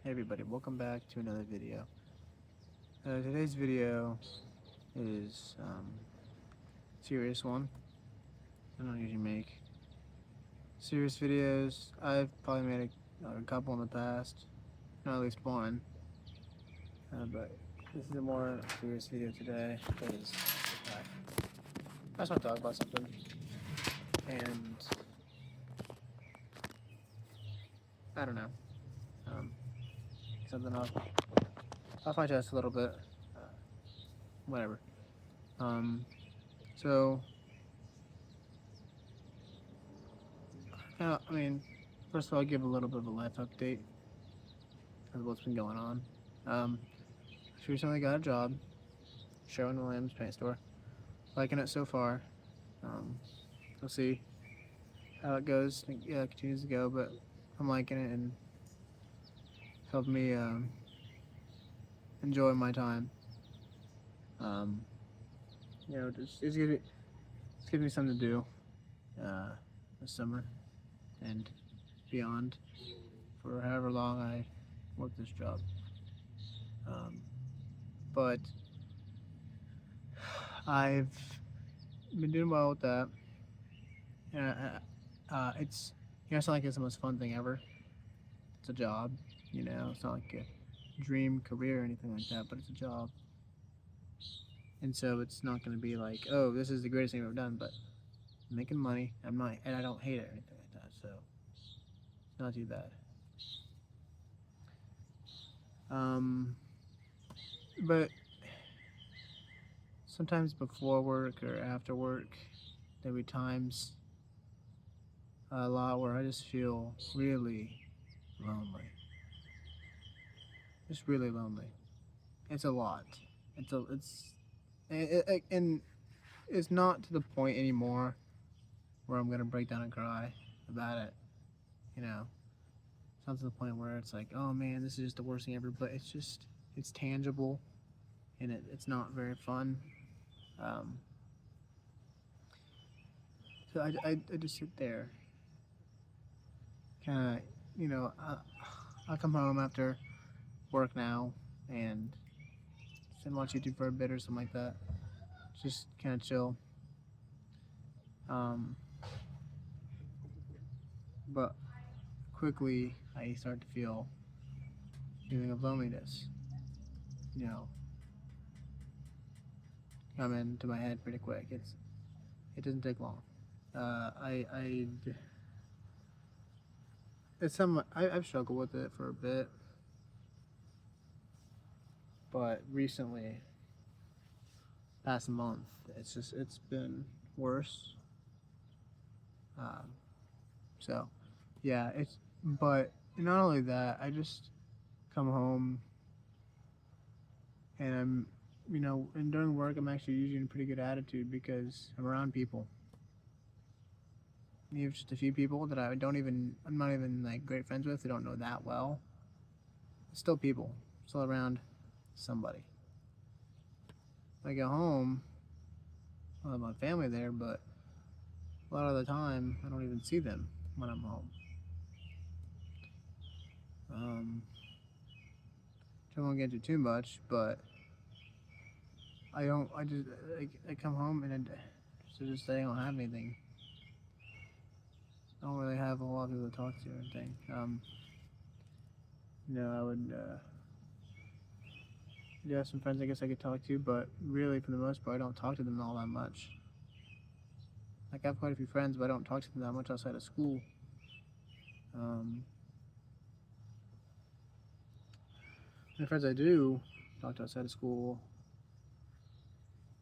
Hey everybody, welcome back to another video. Today's video is a serious one. I don't usually make serious videos. I've probably made a couple in the past, not at least one, but this is a more serious video today because I just want to talk about something and I don't know, um, something off my chest a little bit, uh, whatever. Um, so I mean, first of all, I'll give a little bit of a life update of what's been going on. Um, she recently got a job, Sherwin-Williams paint store. Liking it so far. Um, we'll see how it goes. Yeah, it continues to go, but I'm liking it and helping me enjoy my time. Um, it's giving me something to do uh, this summer and beyond for however long I work this job. Um, but I've been doing well with that. And it's it's not like it's the most fun thing ever. It's a job, It's not like a dream career or anything like that, but it's a job, and so it's not going to be like, oh, this is the greatest thing I've ever done. But I'm making money. I'm not, and I don't hate it or anything like that. So it's not too bad. Um, but sometimes before work or after work, there'll be times a lot where I just feel really lonely. Just really lonely. It's a lot. And it's not to the point anymore where I'm gonna break down and cry about it. You know, it's not to the point where it's like, oh man, this is just the worst thing ever. But it's tangible, and it's not very fun. Um, so I just sit there, kind of, I come home after work now and sit and watch YouTube for a bit or something like that. Just kind of chill. Um, but quickly I start to feel feeling of loneliness. You know, come into my head pretty quick. It doesn't take long. I it's some I've struggled with it for a bit, but recently, past month, it's been worse. Um, so yeah, it's but not only that, I just come home and and during work I'm actually usually in a pretty good attitude because I'm around people. You have just a few people that I'm not even like great friends with. They don't know that well. Still people, still around somebody. When I go home, I have my family there, but a lot of the time I don't even see them when I'm home. Um, I won't get into too much, but I don't. I come home and just say I don't have anything. I don't really have a lot of people to talk to or anything. I would. Do have some friends I guess I could talk to, but really for the most part I don't talk to them all that much. Like I have quite a few friends, but I don't talk to them that much outside of school. Um, the friends I do talk to outside of school,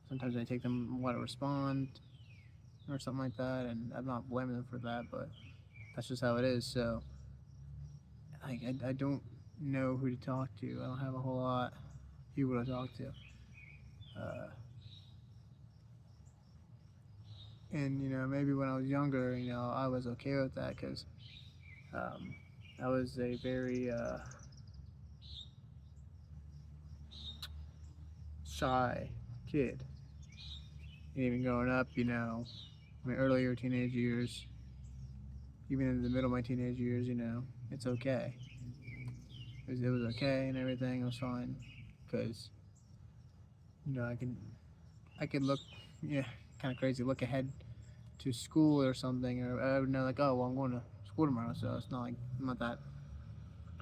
sometimes I take them want to respond or something like that, and I'm not blaming them for that, but that's just how it is. So I don't know who to talk to. I don't have a whole lot of people to talk to. Uh, and maybe when I was younger, I was okay with that because um, I was a very shy kid. And even growing up, my earlier teenage years, even in the middle of my teenage years, it's okay. it was okay and everything. It was fine because I could look, yeah, kind of crazy. Look ahead to school or something, or I would know like, oh well, I'm going to school tomorrow, so it's not like I'm not that.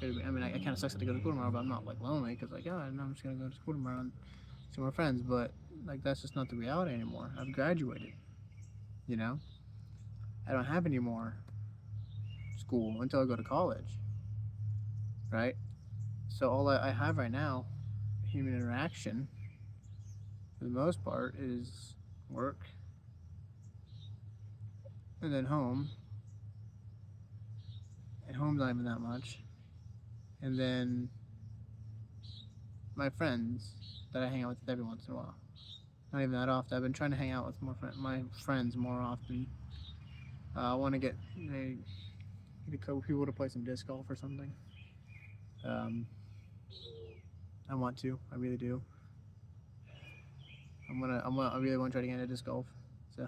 I mean, I kind of sucks to go to school tomorrow, but I'm not like lonely because like, oh, I'm just gonna go to school tomorrow and see my friends. But like, that's just not the reality anymore. I've graduated. You know, I don't have any more school until I go to college, right? So all I have right now, human interaction, for the most part, is work and then home, and home's not even that much, and then my friends that I hang out with every once in a while. Not even that often. I've been trying to hang out with my friends more often. I want to get a couple people to play some disc golf or something. Um, I want to. I really do. I really want to try to get into disc golf. So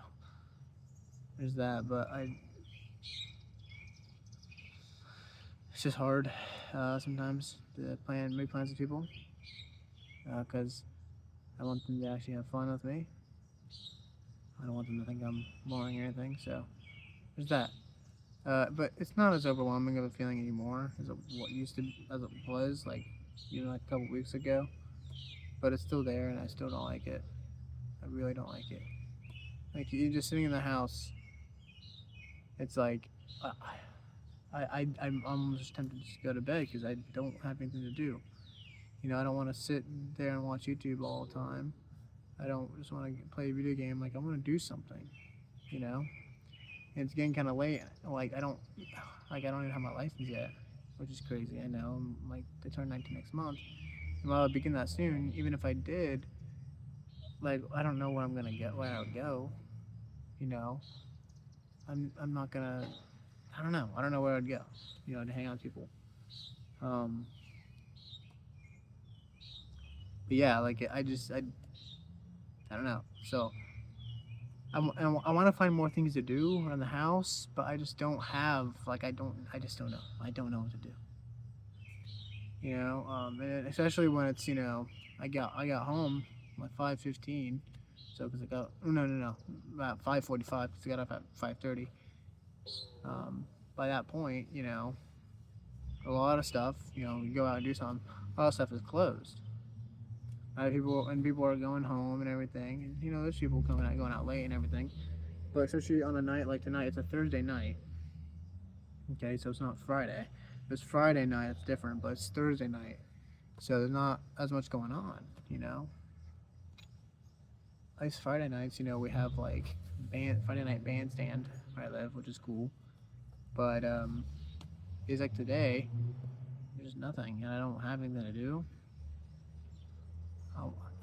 there's that. But it's just hard sometimes to make plans with people because I want them to actually have fun with me. I don't want them to think I'm boring or anything. So there's that. But it's not as overwhelming of a feeling anymore as as it was like like a couple weeks ago. But it's still there, and I still don't like it. I really don't like it. Like you're just sitting in the house. It's like uh, I'm almost tempted to just go to bed because I don't have anything to do. I don't want to sit there and watch YouTube all the time. I don't just want to play a video game. Like I want to do something. You know. And it's getting kind of late. I don't even have my license yet, which is crazy. I know. I'm like they turn 19 next month. And while I begin that soon, even if I did, like I don't know where I'm gonna get where I would go. You know, I'm not gonna. I don't know. I don't know where I'd go. To hang out with people. Um, but yeah, like I don't know. So I want to find more things to do around the house, but I just don't have like I just don't know. I don't know what to do. And especially when it's I got home like 5:15, so because I got no about 5:45 because I got up at 5:30. By that point, a lot of stuff, you go out and do something, a lot of stuff is closed. People are going home and everything, and there's people going out late and everything. But especially on a night like tonight, it's a Thursday night. Okay, so it's not Friday. If it's Friday night, it's different, but it's Thursday night. So there's not as much going on, At least Friday nights, we have like Friday night bandstand where I live, which is cool. But it's like today, there's nothing, and I don't have anything to do.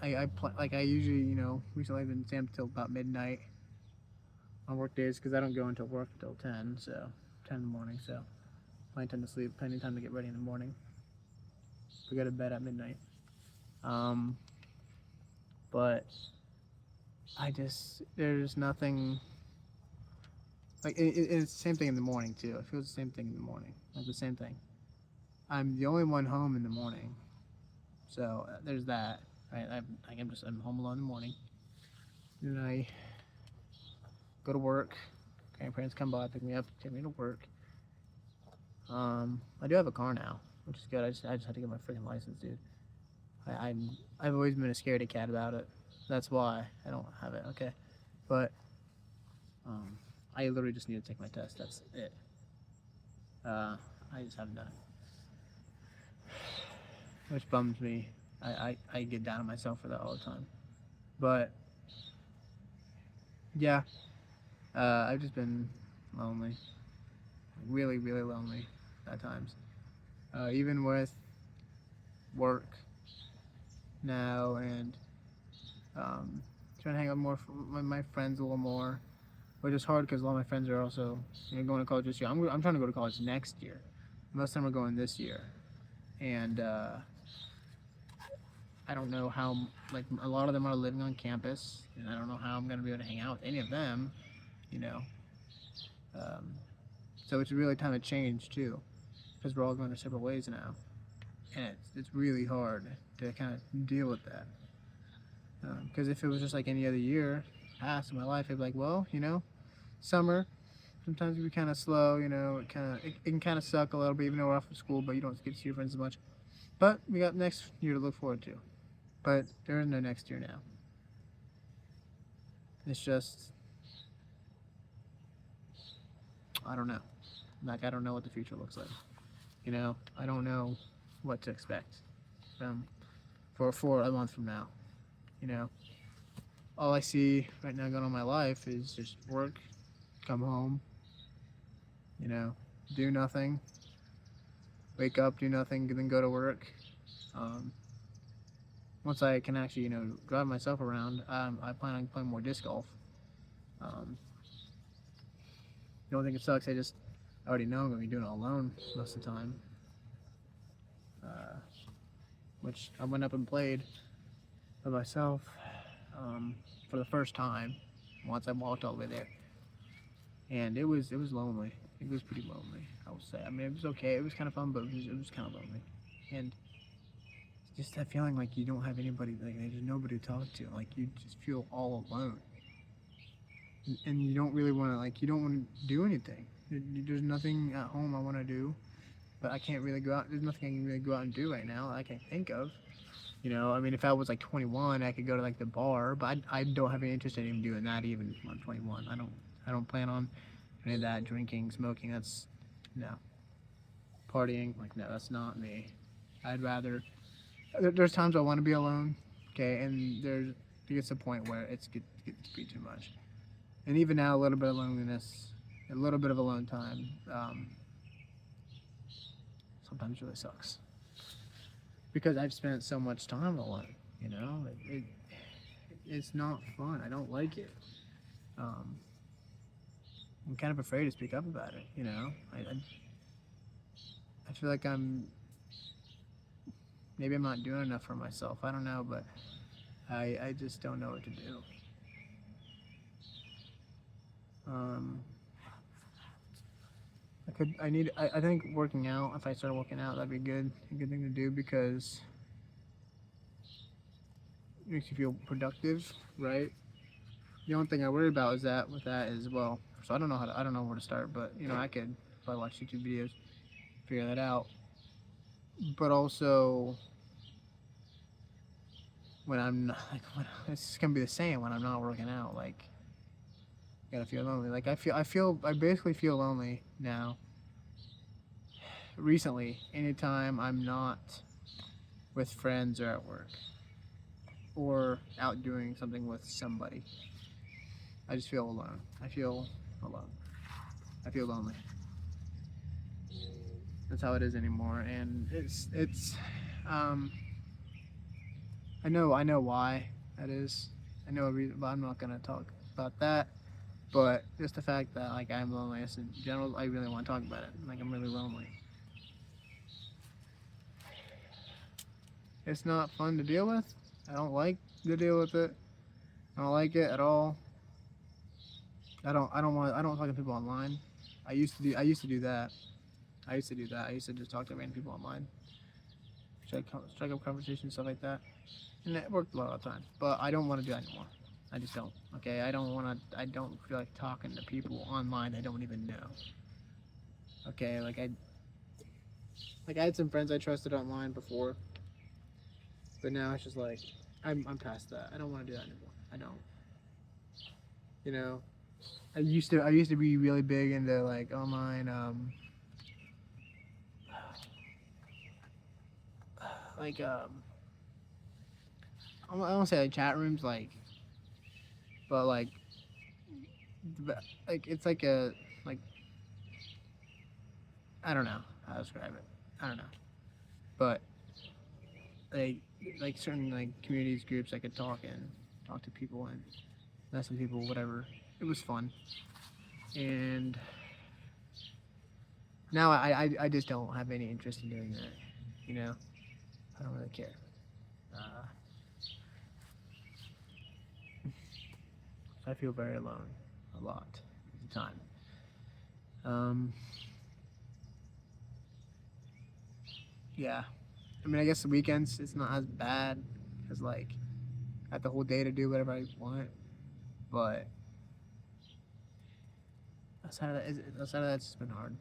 Like I usually, recently I've been staying up till about midnight on work days because I don't go into work until 10, so 10 in the morning. So plenty of time to sleep, plenty of time to get ready in the morning. We go to bed at midnight. Um, but there's nothing. Like it's the same thing in the morning too. It feels the same thing in the morning, like the same thing. I'm the only one home in the morning, so there's that. Right, I'm home alone in the morning, and I go to work. Grandparents come by, pick me up, take me to work. I do have a car now, which is good. I just had to get my freaking license, dude. I've always been a scaredy cat about it. That's why I don't have it. Okay, but I literally just need to take my test. That's it. I just haven't done it, which bums me. I get down on myself for that all the time. But yeah, I've just been lonely, really, really lonely at times. Even with work now and trying to hang out more with my friends a little more, which is hard because a lot of my friends are also going to college this year. I'm trying to go to college next year. Most of them are going this year, and I don't know how. Like a lot of them are living on campus, and I don't know how I'm going to be able to hang out with any of them. You know, um, so it's really time to change too, because we're all going our separate ways now, and it's really hard to kind of deal with that. Because if it was just like any other year past in my life, I'd be like, well, summer sometimes it can be kind of slow. It can kind of suck a little bit, even though we're off of school, but you don't get to see your friends as much. But we got next year to look forward to. But there is no next year now. It's just, I don't know. Like, I don't know what the future looks like. I don't know what to expect for a month from now. All I see right now going on in my life is just work, come home, do nothing, wake up, do nothing, then go to work. Um, Once I can actually, drive myself around, I plan on playing more disc golf. Um, the only thing that sucks, I already know I'm going to be doing it alone most of the time. Which I went up and played by myself for the first time once I walked all the way there. And it was lonely. It was pretty lonely, I would say. I mean, it was okay. It was kind of fun, but it was kind of lonely. And just that feeling like you don't have anybody, like there's nobody to talk to. Like you just feel all alone, and you don't really want to, like, you don't want to do anything. There's nothing at home I want to do, but I can't really go out. There's nothing I can really go out and do right now that I can think of. I mean, if I was like 21, I could go to like the bar, but I don't have any interest in even doing that. Even when I'm 21, I don't plan on any of that. Drinking, smoking. That's no. Partying, like, no, that's not me. I'd rather. There's times I want to be alone, okay, and it gets to a point where it gets to be too much. And even now, a little bit of loneliness, a little bit of alone time, sometimes really sucks. Because I've spent so much time alone, it's not fun. I don't like it. Um, I'm kind of afraid to speak up about it, I feel like maybe I'm not doing enough for myself. I don't know, but I just don't know what to do. Um, I think working out, if I started working out, that'd be a good thing to do, because it makes you feel productive, right? The only thing I worry about is that with that is, well, so I don't know where to start, but I could probably watch YouTube videos, figure that out. But also, when I'm not, like, it's gonna be the same when I'm not working out. Like, I gotta feel lonely. Like, I basically feel lonely now. Recently, anytime I'm not with friends or at work or out doing something with somebody, I just feel alone. I feel alone. I feel lonely. That's how it is anymore, and um, I know why that is. I know a reason, but I'm not gonna talk about that. But just the fact that, like, I'm lonely in general, I really want to talk about it. Like, I'm really lonely. It's not fun to deal with. I don't like to deal with it. I don't like it at all. I don't talk to people online. I used to do that. I used to do that. I used to just talk to random people online, strike up conversations, stuff like that, and it worked a lot of the time. But I don't want to do that anymore. I just don't. Okay, I don't want to. I don't feel like talking to people online I don't even know. Okay, I had some friends I trusted online before, but now it's just like I'm past that. I don't want to do that anymore. I don't. You know, I used to be really big into, like, online like I don't say like chat rooms, but like it's like a, like, I don't know how to describe it. I don't know, but like certain, like, communities, groups I could talk to people and message people, whatever. It was fun, and now I just don't have any interest in doing that. You know, I don't really care. Uh, I feel very alone a lot of the time. Um, yeah, I mean, I guess the weekends it's not as bad because like I have the whole day to do whatever I want. But outside of that, it's been hard.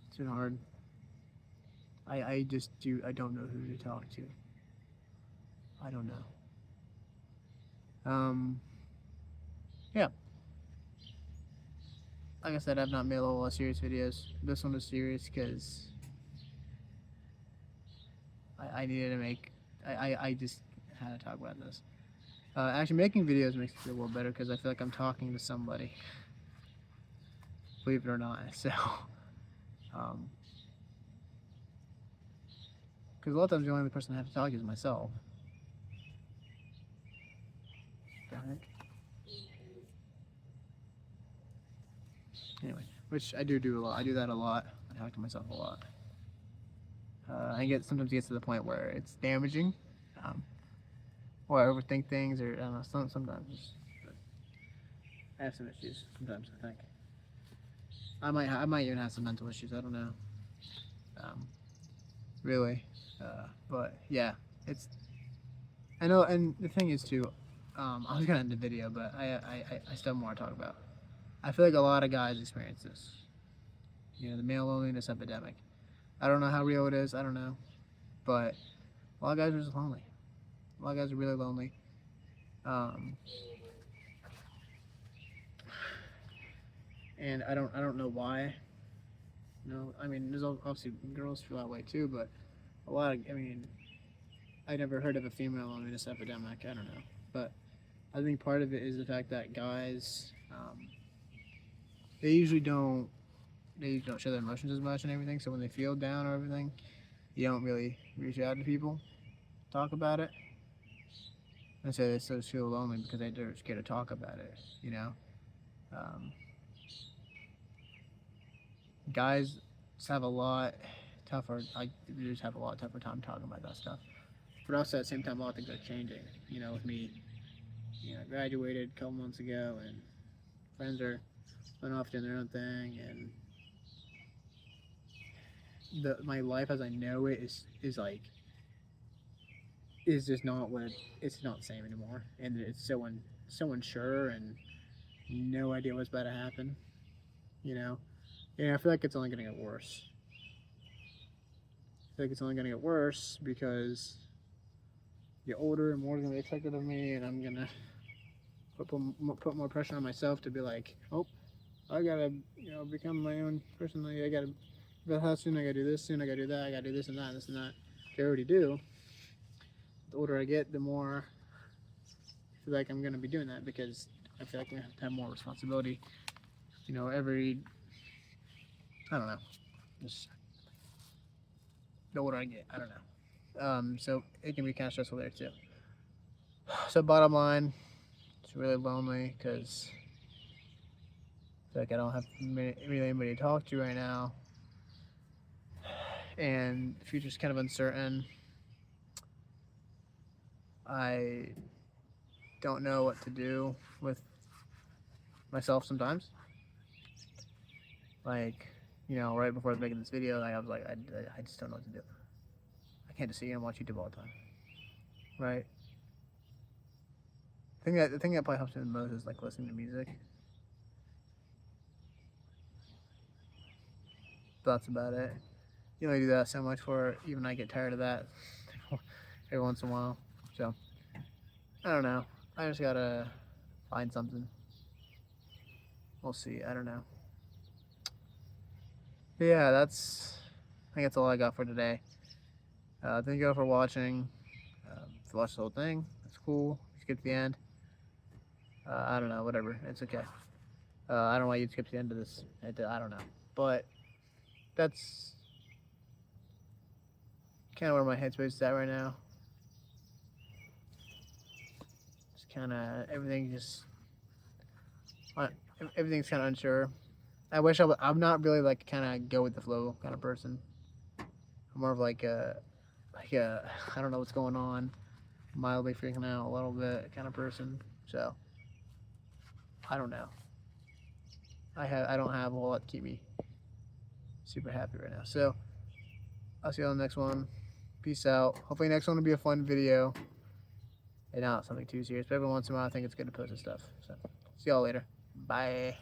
It's been hard. I just do. I don't know who to talk to. I don't know. Yeah. Like I said, I've not made a lot of serious videos. This one was serious because I needed to make. I just had to talk about this. Actually, making videos makes me feel a little better because I feel like I'm talking to somebody. Believe it or not. So, because a lot of times the only person I have to talk to is myself. What the heck? Anyway, which I do a lot. I do that a lot. I talk to myself a lot. Sometimes it gets to the point where it's damaging, or I overthink things, or I don't know. Sometimes I have some issues. Sometimes I think I might even have some mental issues. I don't know. Um, really, but yeah, it's. I know, and the thing is too. I was gonna end the video, but I still have more to talk about. I feel like a lot of guys experience this. You know, the male loneliness epidemic. I don't know how real it is. I don't know, but a lot of guys are just lonely. A lot of guys are really lonely. Um, and I don't know why. You know, I mean, there's obviously girls feel that way too, but a lot of, I mean, I never heard of a female loneliness epidemic. I don't know, but I think part of it is the fact that guys, they usually don't, show their emotions as much and everything. So when they feel down or everything, you don't really reach out to people, talk about it, and so they still feel lonely because they're scared to talk about it. You know, um, guys have a lot tougher. They just have a lot tougher time talking about that stuff. But also at the same time, a lot of things are changing. You know, with me, I graduated a couple months ago, and friends are went off doing their own thing, and my life as I know it is just not it's not the same anymore, and it's so unsure and no idea what's about to happen. You know, and I feel like it's only gonna get worse. I feel like it's only gonna get worse because get older and more is gonna be expected of me, and I'm gonna put more pressure on myself to be like, oh, I gotta become my own person. I gotta build a house soon. I gotta do this soon. I gotta do that. I gotta do this and that, and this and that. Which I already do. The older I get, the more I feel like I'm gonna be doing that because I feel like I'm gonna have to have more responsibility. Every I don't know, just the older I get, I don't know. So it can be kind of stressful there too. So bottom line, it's really lonely because I feel like I don't have really anybody to talk to right now, and the future's kind of uncertain. I don't know what to do with myself sometimes. Like, right before I was making this video, I was like, I just don't know what to do. I can't just sit here and watch YouTube all the time, right? The thing that probably helps me the most is like listening to music. But that's about it. You only do that so much for even I get tired of that every once in a while. So I don't know. I just gotta find something. We'll see. I don't know. But yeah, I think that's all I got for today. Thank you all for watching. If you watched the whole thing, that's cool. Skip to the end. I don't know. Whatever. It's okay. I don't know why you'd skip to the end of this. I don't know. But that's kind of where my headspace is at right now. It's kind of everything's kind of unsure. I wish I'm not really like kind of go with the flow kind of person. I'm more of like a I don't know what's going on, mildly freaking out a little bit kind of person. So I don't know. I don't have a whole lot to keep me super happy right now. So I'll see you on the next one. Peace out. Hopefully next one will be a fun video and not something too serious. But every once in a while, I think it's good to post this stuff. So see y'all later. Bye.